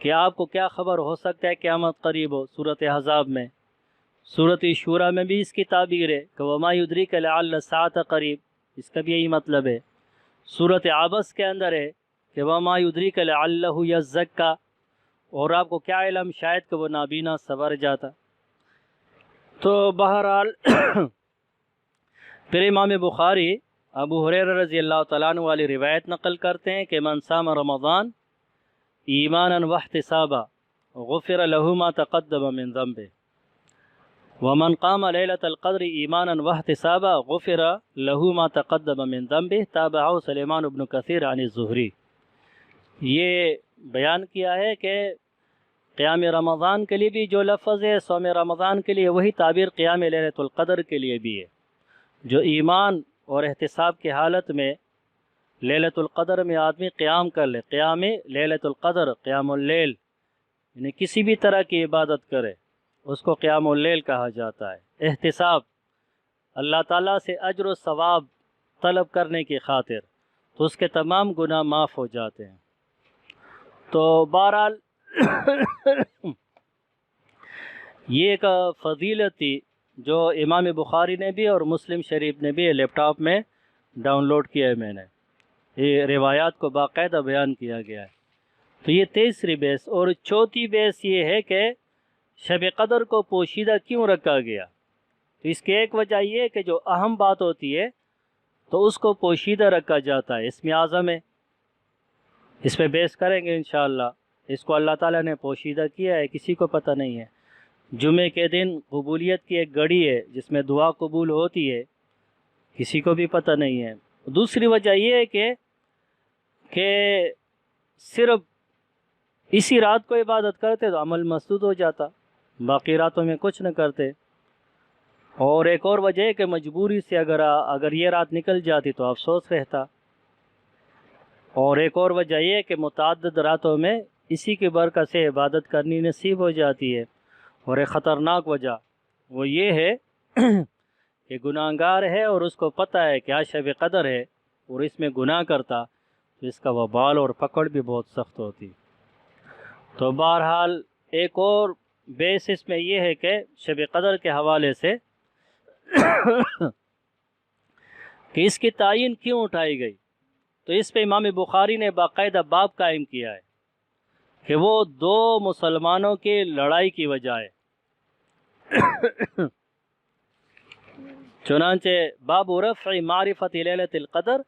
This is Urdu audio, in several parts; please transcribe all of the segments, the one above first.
کہ آپ کو کیا خبر ہو سکتا ہے قیامت قریب ہو، سورۃ احزاب میں، سورۃ شورى میں بھی اس کی تعبیر ہے کہ وما یدریک لعل الساعة قریب، اس کا بھی یہی مطلب ہے۔ سورۃ عبس کے اندر ہے کہ وما یدریک لعلہ یزکیٰ، اور آپ کو کیا علم شاید کہ وہ نابینا سنور جاتا۔ تو بہرحال پھر امام بخاری ابو ہریرہ رضی اللہ تعالیٰ عنہ والی روایت نقل کرتے ہیں کہ من صام رمضان ایمانا واحتسابا غفر له ما تقدم من ذنبه ومن قام لیلۃ القدر ایمانا واحتسابا غفر له ما تقدم من ذنبه تابعہ سلیمان بن کثیر عن الزہری۔ یہ بیان کیا ہے کہ قیام رمضان کے لیے بھی جو لفظ ہے صوم رمضان کے لیے، وہی تعبیر قیام لیلۃ القدر کے لیے بھی ہے۔ جو ایمان اور احتساب کی حالت میں لیلۃ القدر میں آدمی قیام کر لے، قیام لیلۃ القدر، قیام اللیل، یعنی کسی بھی طرح کی عبادت کرے، اس کو قیام اللیل کہا جاتا ہے۔ احتساب، اللہ تعالیٰ سے اجر و ثواب طلب کرنے کی خاطر، تو اس کے تمام گناہ معاف ہو جاتے ہیں۔ تو بہرحال یہ ایک فضیلت تھی جو امام بخاری نے بھی اور مسلم شریف نے بھی لیپ ٹاپ میں ڈاؤن لوڈ کیا ہے، میں نے یہ روایات کو باقاعدہ بیان کیا گیا ہے۔ تو یہ تیسری بحث، اور چوتھی بحث یہ ہے کہ شب قدر کو پوشیدہ کیوں رکھا گیا۔ تو اس کی ایک وجہ یہ ہے کہ جو اہم بات ہوتی ہے تو اس کو پوشیدہ رکھا جاتا ہے، اسم اعظم ہے، اس پہ بحث کریں گے انشاءاللہ۔ اس کو اللہ تعالیٰ نے پوشیدہ کیا ہے، کسی کو پتہ نہیں ہے۔ جمعے کے دن قبولیت کی ایک گھڑی ہے جس میں دعا قبول ہوتی ہے، کسی کو بھی پتہ نہیں ہے۔ دوسری وجہ یہ ہے کہ صرف اسی رات کو عبادت کرتے تو عمل مسدود ہو جاتا، باقی راتوں میں کچھ نہ کرتے۔ اور ایک اور وجہ ہے کہ مجبوری سے اگر یہ رات نکل جاتی تو افسوس رہتا۔ اور ایک اور وجہ یہ ہے کہ متعدد راتوں میں اسی کی برکت سے عبادت کرنی نصیب ہو جاتی ہے۔ اور ایک خطرناک وجہ وہ یہ ہے کہ گناہگار ہے اور اس کو پتہ ہے کہ آج شب قدر ہے اور اس میں گناہ کرتا تو اس کا وبال اور پکڑ بھی بہت سخت ہوتی۔ تو بہرحال ایک اور بیس اس میں یہ ہے کہ شب قدر کے حوالے سے کہ اس کی تعین کیوں اٹھائی گئی، تو اس پہ امام بخاری نے باقاعدہ باب قائم کیا ہے کہ وہ دو مسلمانوں کی لڑائی کی وجہ ہے۔ چنانچہ باب رفع معرفت لیلۃ القدر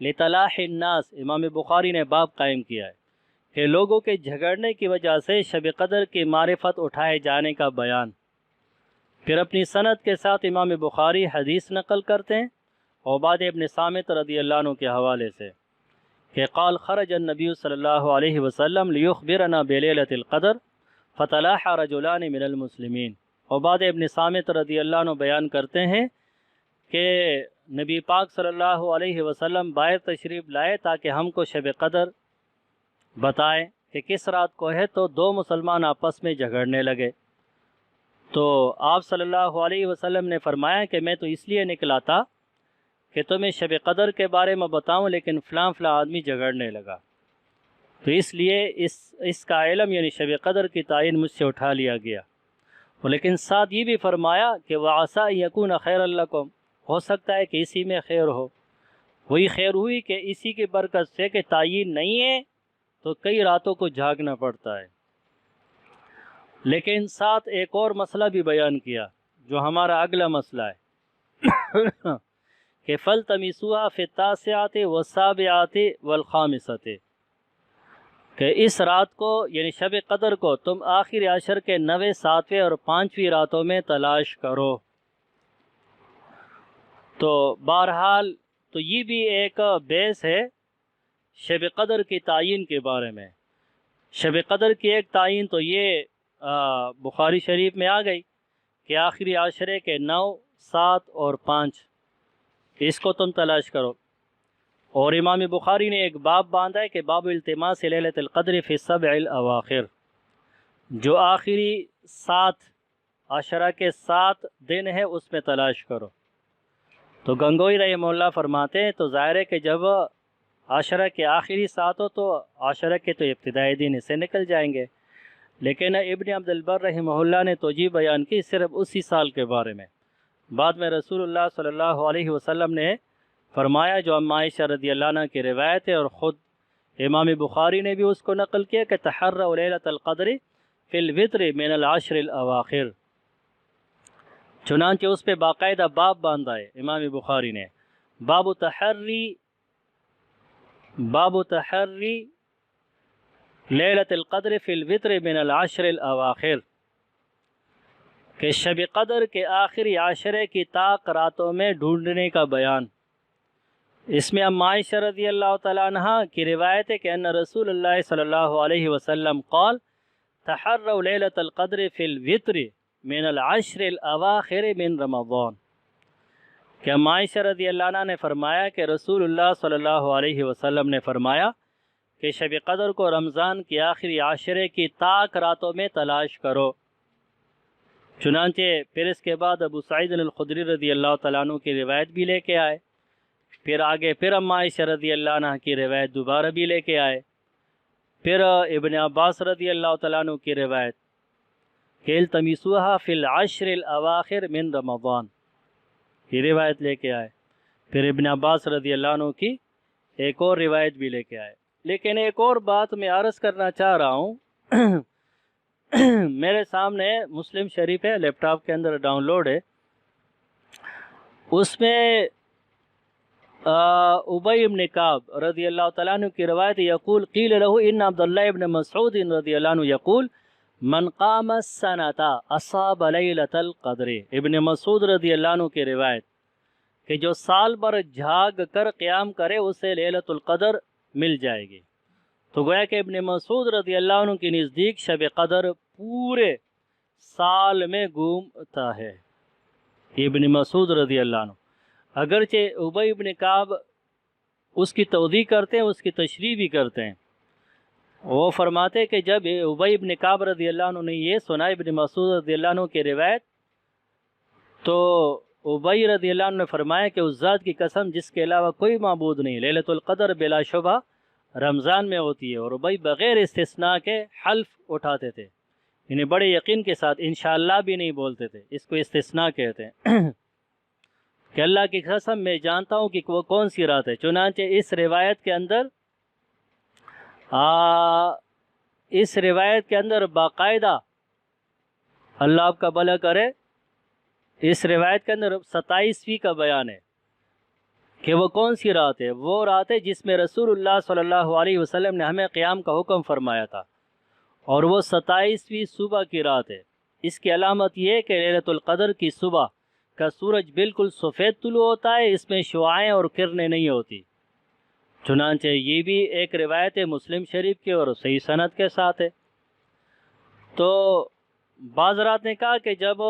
لطلاح الناس، امام بخاری نے باب قائم کیا ہے کہ لوگوں کے جھگڑنے کی وجہ سے شب قدر کی معرفت اٹھائے جانے کا بیان۔ پھر اپنی سند کے ساتھ امام بخاری حدیث نقل کرتے ہیں عبادہ ابن صامت رضی اللہ عنہ کے حوالے سے کہ قال خرج النبی صلی اللہ علیہ وسلم لیخبرنا بلیلۃ القدر فتلاح رجلان من المسلمین۔ عبادہ ابن صامت رضی اللہ عنہ بیان کرتے ہیں کہ نبی پاک صلی اللہ علیہ وسلم باہر تشریف لائے تاکہ ہم کو شب قدر بتائیں کہ کس رات کو ہے، تو دو مسلمان آپس میں جھگڑنے لگے۔ تو آپ صلی اللہ علیہ وسلم نے فرمایا کہ میں تو اس لیے نکلا تھا کہ تمہیں شب قدر کے بارے میں بتاؤں، لیکن فلاں آدمی جھگڑنے لگا، تو اس لیے اس کا علم یعنی شب قدر کی تعین مجھ سے اٹھا لیا گیا۔ لیکن ساتھ یہ بھی فرمایا کہ وَعَسَىٰ أَن يَكُونَ خَيْرًا لَكُمْ، ہو سکتا ہے کہ اسی میں خیر ہو۔ وہی خیر ہوئی کہ اسی کی برکت سے کہ تعین نہیں ہے تو کئی راتوں کو جاگنا پڑتا ہے۔ لیکن ساتھ ایک اور مسئلہ بھی بیان کیا جو ہمارا اگلا مسئلہ ہے کہ فَالْتَمِسُوهَا فِي التَّاسِعَةِ وَالسَّابِعَةِ وَالْخَامِسَةِ، کہ اس رات کو یعنی شب قدر کو تم آخر عشر کے 9، 7 اور 5 راتوں میں تلاش کرو۔ تو بہرحال تو یہ بھی ایک بیس ہے شب قدر کی تعین کے بارے میں۔ شب قدر کی ایک تعین تو یہ بخاری شریف میں آ گئی کہ آخری عشرے کے 9، 7 اور 5 اس کو تم تلاش کرو۔ اور امام بخاری نے ایک باب باندھا ہے کہ باب التماس لیلۃ القدر فی السبع الاواخر، جو آخری 7 عشرہ کے 7 دن ہے اس میں تلاش کرو۔ تو گنگوئی رحمہ اللہ فرماتے ہیں تو ظاہر ہے کہ جب عاشرہ کے آخری سات ہو تو عاشرہ کے تو ابتدائی دن اس سے نکل جائیں گے، لیکن ابن عبد البر رحمہ اللہ نے توجیہ بیان کی صرف اسی سال کے بارے میں۔ بعد میں رسول اللہ صلی اللہ علیہ وسلم نے فرمایا، جو ام عائشہ رضی اللہ عنہ کی روایت ہے اور خود امام بخاری نے بھی اس کو نقل کیا کہ تحروا لیلۃ القدر فی الوتر من العشر الاواخر، چنانچہ اس پہ باقاعدہ باب باندھا ہے امام بخاری نے، باب تحری لیلۃ القدر فی الوتر من العشر الاواخر، کہ شب قدر کے آخری عاشرے کی طاق راتوں میں ڈھونڈنے کا بیان۔ اس میں ام عائشہ رضی اللہ تعالیٰ عنہ کی روایت ہے کہ ان رسول اللہ صلی اللہ علیہ وسلم قال تحروا لیلۃ القدر فی الوتر من العشر الاواخر من رمضان، کہ ام عائشہ رضی اللہ عنہ نے فرمایا کہ رسول اللہ صلی اللہ علیہ وسلم نے فرمایا کہ شب قدر کو رمضان کی آخری عاشرے کی طاق راتوں میں تلاش کرو۔ چنانچہ پھر اس کے بعد ابو سعید الخدری رضی اللہ تعالیٰ عنہ کی روایت بھی لے کے آئے، پھر آگے پھر ام عائشہ رضی اللہ عنہ کی روایت دوبارہ بھی لے کے آئے، پھر ابن عباس رضی اللہ تعالیٰ عنہ کی روایت کہ التمسوها فی العشر الاواخر من رمضان، یہ روایت لے کے آئے، پھر ابن عباس رضی اللہ عنہ کی ایک اور روایت بھی لے کے آئے۔ لیکن ایک اور بات میں عرض کرنا چاہ رہا ہوں، میرے سامنے مسلم شریف ہے، لیپ ٹاپ کے اندر ڈاؤن لوڈ ہے، اس میں ابی بن کعب رضی اللہ تعالیٰ عنہ کی روایت یقول قیل له ان عبداللہ ابن مسعود رضی اللہ عنہ یقول من قام السنة اصاب لیلۃ القدر، ابن مسعود رضی اللہ عنہ کی روایت کہ جو سال بھر جھاگ کر قیام کرے اسے لیلۃ القدر مل جائے گی۔ تو گویا کہ ابن مسعود رضی اللہ عنہ کے نزدیک شب قدر پورے سال میں گھومتا ہے، ابن مسعود رضی اللہ عنہ۔ اگرچہ ابی بن کعب اس کی توضیح کرتے ہیں، اس کی تشریح بھی کرتے ہیں، وہ فرماتے کہ جب ابی بن کعب رضی اللہ عنہ نے یہ سنا ابن مسعود رضی اللہ عنہ کی روایت، تو ابی رضی اللہ عنہ نے فرمایا کہ اس ذات کی قسم جس کے علاوہ کوئی معبود نہیں، لیلۃ القدر بلا شبہ رمضان میں ہوتی ہے، اور ابی بغیر استثناء کے حلف اٹھاتے تھے، یعنی بڑے یقین کے ساتھ انشاءاللہ بھی نہیں بولتے تھے، اس کو استثناء کہتے ہیں کہ اللہ کی قسم میں جانتا ہوں کہ وہ کون سی رات ہے۔ چنانچہ اس روایت کے اندر باقاعدہ اللہ آپ کا بھلا کرے، اس روایت کے اندر 27ویں کا بیان ہے کہ وہ کون سی رات ہے، وہ رات ہے جس میں رسول اللہ صلی اللہ علیہ وسلم نے ہمیں قیام کا حکم فرمایا تھا، اور وہ 27ویں صبح کی رات ہے۔ اس کی علامت یہ ہے کہ لیلۃ القدر کی صبح کا سورج بالکل سفید طلوع ہوتا ہے، اس میں شعاعیں اور کرنیں نہیں ہوتی۔ چنانچہ یہ بھی ایک روایت ہے مسلم شریف کی اور صحیح سند کے ساتھ ہے۔ تو بعض رات نے کہا کہ جب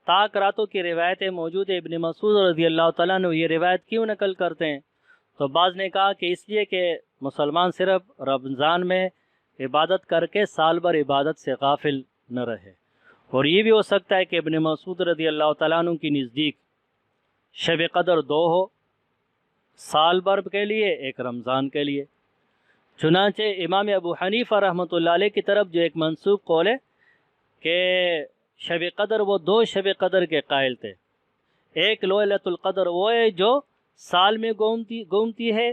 طاق راتوں کی روایتیں موجود ہیں، ابن مسعود رضی اللہ تعالیٰ عنہ یہ روایت کیوں نقل کرتے ہیں؟ تو بعض نے کہا کہ اس لیے کہ مسلمان صرف رمضان میں عبادت کر کے سال بھر عبادت سے غافل نہ رہے، اور یہ بھی ہو سکتا ہے کہ ابن مسعود رضی اللہ تعالیٰ عنہ کی نزدیک شب قدر 2 ہو، سال بھر کے لیے، ایک رمضان کے لیے۔ چنانچہ امام ابو حنیفہ رحمۃ اللہ علیہ کی طرف جو ایک منسوخ قول ہے کہ شب قدر، وہ 2 شب قدر کے قائل تھے، ایک لیلۃ القدر وہ ہے جو سال میں گھومتی ہے،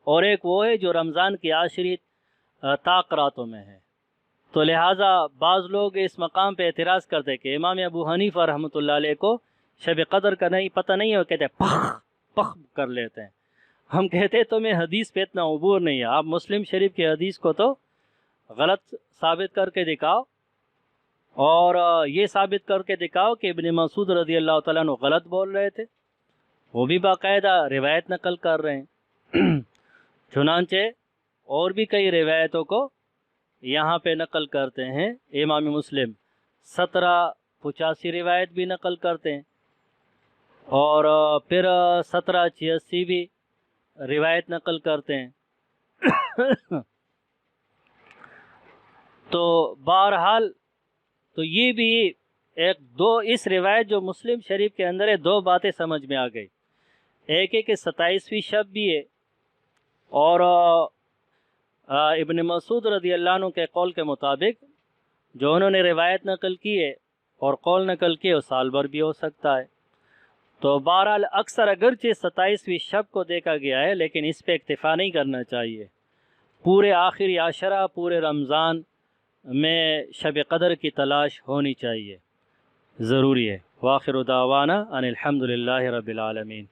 اور ایک وہ ہے جو رمضان کی آخری طاق راتوں میں ہے۔ تو لہٰذا بعض لوگ اس مقام پہ اعتراض کرتے کہ امام ابو حنیفہ رحمۃ اللہ علیہ کو شب قدر کا پتہ نہیں ہے، کہتے پخ کر لیتے ہیں۔ ہم کہتے تمہیں حدیث پہ اتنا عبور نہیں ہے، آپ مسلم شریف کی حدیث کو تو غلط ثابت کر کے دکھاؤ، اور یہ ثابت کر کے دکھاؤ کہ ابن مسعود رضی اللہ تعالیٰ عنہ غلط بول رہے تھے، وہ بھی باقاعدہ روایت نقل کر رہے ہیں۔ چنانچہ اور بھی کئی روایتوں کو یہاں پہ نقل کرتے ہیں، امام مسلم 1785 روایت بھی نقل کرتے ہیں، اور پھر 1786 بھی روایت نقل کرتے ہیں۔ تو بہرحال تو یہ بھی اس روایت جو مسلم شریف کے اندر ہے، 2 باتیں سمجھ میں آ گئی۔ ایک ہے کہ 27ویں شب بھی ہے، اور ابن مسعود رضی اللہ عنہ کے قول کے مطابق جو انہوں نے روایت نقل کی ہے اور قول نقل کی ہے وہ سال بھر بھی ہو سکتا ہے۔ تو بہرحال اکثر اگرچہ 27ویں شب کو دیکھا گیا ہے لیکن اس پہ اکتفا نہیں کرنا چاہیے، پورے آخری عشرہ پورے رمضان میں شب قدر کی تلاش ہونی چاہیے، ضروری ہے۔ وآخر دعوانا ان الحمد للہ رب العالمین۔